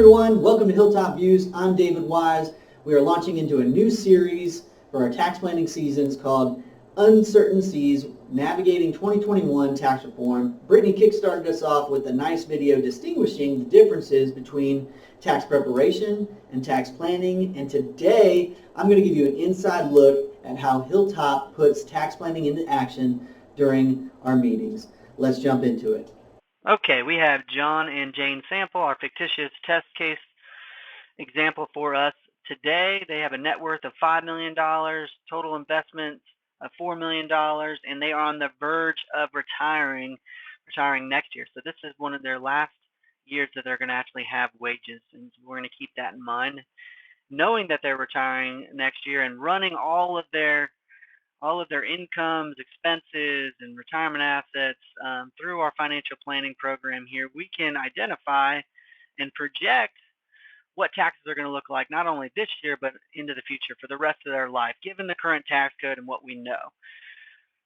everyone, welcome to Hilltop Views. I'm David Wise. We are launching into a new series for our tax planning seasons called Uncertain Seas, Navigating 2021 Tax Reform. Brittany kickstarted us off with a nice video distinguishing the differences between tax preparation and tax planning. And today, I'm going to give you an inside look at how Hilltop puts tax planning into action during our meetings. Let's jump into it. Okay, we have John and Jane Sample, our fictitious test case example for us today. They have a net worth of $5 million, total investments of $4 million, and they are on the verge of retiring next year. So this is one of their last years that they're going to actually have wages, and we're going to keep that in mind. Knowing that they're retiring next year and running all of their incomes, expenses, and retirement assets through our financial planning program here, we can identify and project what taxes are going to look like not only this year but into the future for the rest of their life, given the current tax code and what we know.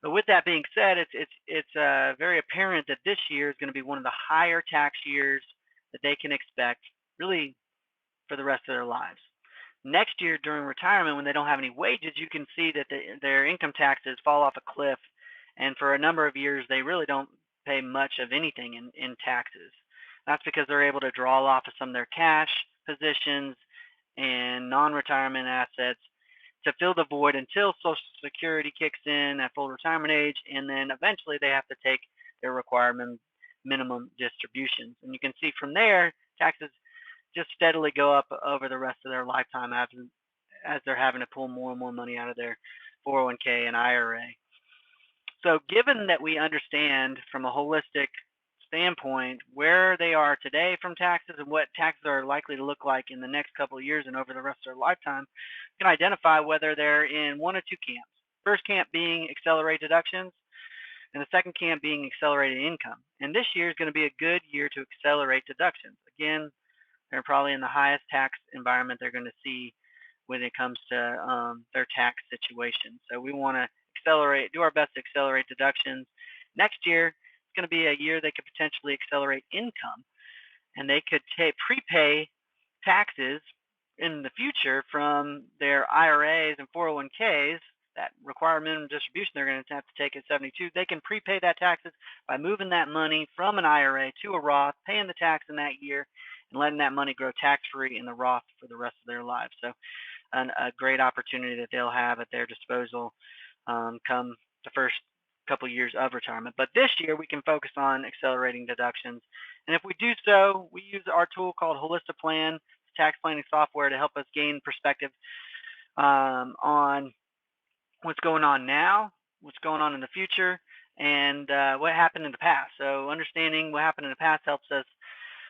But with that being said, it's very apparent that this year is going to be one of the higher tax years that they can expect, really, for the rest of their lives. Next year during retirement, when they don't have any wages, you can see that their income taxes fall off a cliff, and for a number of years they really don't pay much of anything in taxes. That's because they're able to draw off of some of their cash positions and non-retirement assets to fill the void until Social Security kicks in at full retirement age, and then eventually they have to take their required minimum distributions. And you can see from there, taxes just steadily go up over the rest of their lifetime as they're having to pull more and more money out of their 401k and IRA. So given that we understand from a holistic standpoint where they are today from taxes and what taxes are likely to look like in the next couple of years and over the rest of their lifetime, we can identify whether they're in one or two camps. First camp being accelerated deductions, and the second camp being accelerated income. And this year is going to be a good year to accelerate deductions. Again, they're probably in the highest tax environment they're going to see when it comes to their tax situation. So we want to do our best to accelerate deductions. Next year, it's going to be a year they could potentially accelerate income, and they could prepay taxes in the future from their IRAs and 401ks. That require minimum distribution they're going to have to take at 72. They can prepay that taxes by moving that money from an IRA to a Roth, paying the tax in that year, and letting that money grow tax-free in the Roth for the rest of their lives. So a great opportunity that they'll have at their disposal come the first couple years of retirement. But this year we can focus on accelerating deductions. And if we do so, we use our tool called Holistiplan, tax planning software, to help us gain perspective on what's going on now, what's going on in the future, and what happened in the past. So understanding what happened in the past helps us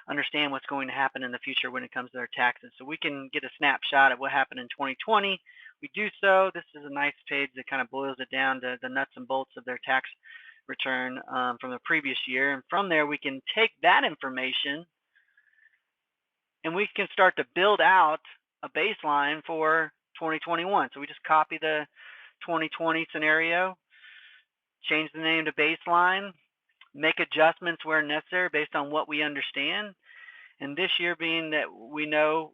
understand what's going to happen in the future when it comes to their taxes. So we can get a snapshot of what happened in 2020. We do so. This is a nice page that kind of boils it down to the nuts and bolts of their tax return from the previous year. And from there, we can take that information and we can start to build out a baseline for 2021. So we just copy the 2020 scenario, change the name to baseline, make adjustments where necessary based on what we understand. And this year, being that we know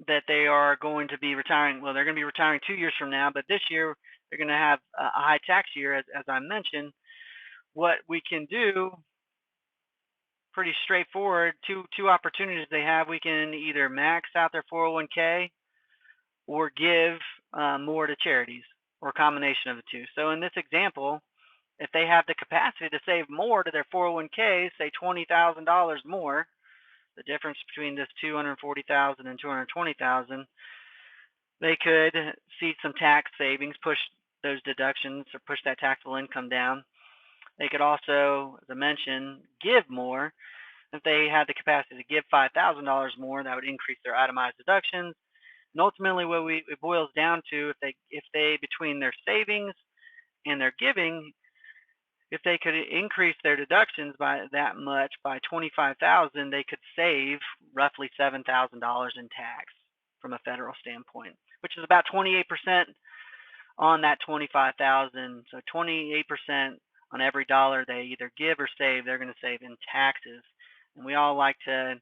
that they are going to be retiring, well, they're going to be retiring 2 years from now, but this year they're going to have a high tax year, as I mentioned. What we can do, pretty straightforward, two opportunities they have. We can either max out their 401k or give more to charities, or a combination of the two. So in this example, if they have the capacity to save more to their 401k, say $20,000 more, the difference between this $240,000 and $220,000, they could see some tax savings, push those deductions or push that taxable income down. They could also, as I mentioned, give more. If they had the capacity to give $5,000 more, that would increase their itemized deductions. And ultimately, what it boils down to, if they between their savings and their giving, if they could increase their deductions by that much, by $25,000, they could save roughly $7,000 in tax from a federal standpoint, which is about 28% on that $25,000. So 28% on every dollar they either give or save, they're going to save in taxes. And we all like to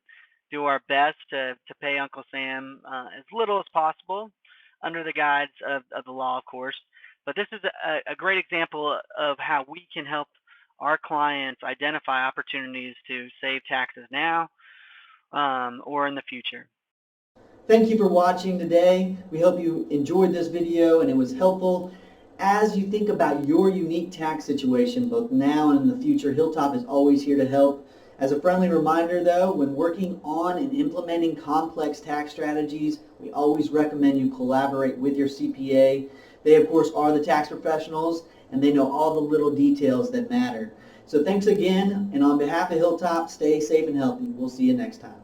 do our best to pay Uncle Sam as little as possible under the guides of the law, of course. But this is a great example of how we can help our clients identify opportunities to save taxes now or in the future. Thank you for watching today. We hope you enjoyed this video and it was helpful. As you think about your unique tax situation, both now and in the future, Hilltop is always here to help. As a friendly reminder though, when working on and implementing complex tax strategies, we always recommend you collaborate with your CPA. They of course are the tax professionals and they know all the little details that matter. So thanks again, and on behalf of Hilltop, stay safe and healthy. We'll see you next time.